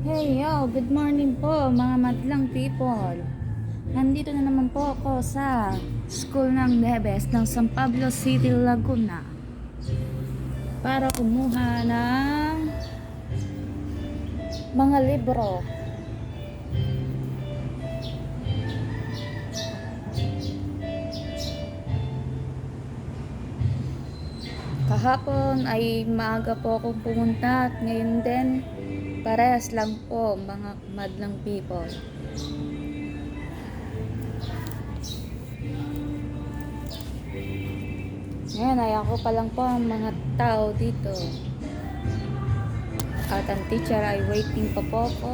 Hey yo, good morning po mga madlang people. Nandito na naman po ako sa School ng Debes ng San Pablo City, Laguna para kumuha ng mga libro. Kahapon ay maaga po akong pumunta at ngayon din parehas lang po mga madlang people. Ngayon ay ako pa lang po ang mga tao dito. At ang teacher ay waiting pa po ako.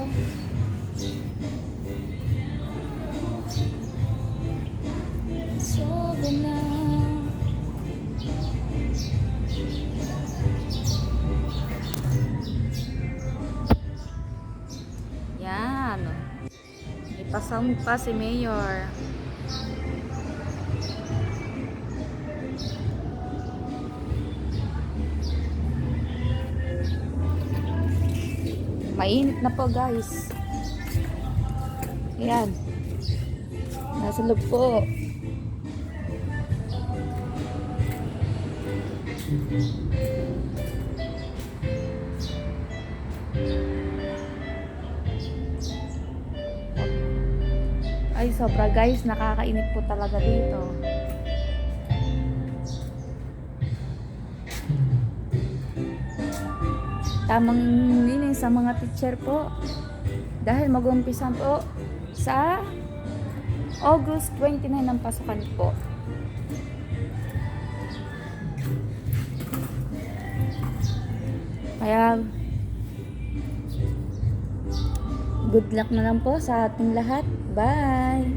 So, na. Yan. Ipasound pa si Mayor. Mainit na po guys. Ayan. Nasa loob po. Ay sobra guys, nakakainit po talaga dito. Tamang meaning sa mga teacher po dahil mag-umpisa po sa August 29 ang pasukan po. Kaya good luck na lang po sa ating lahat. Bye!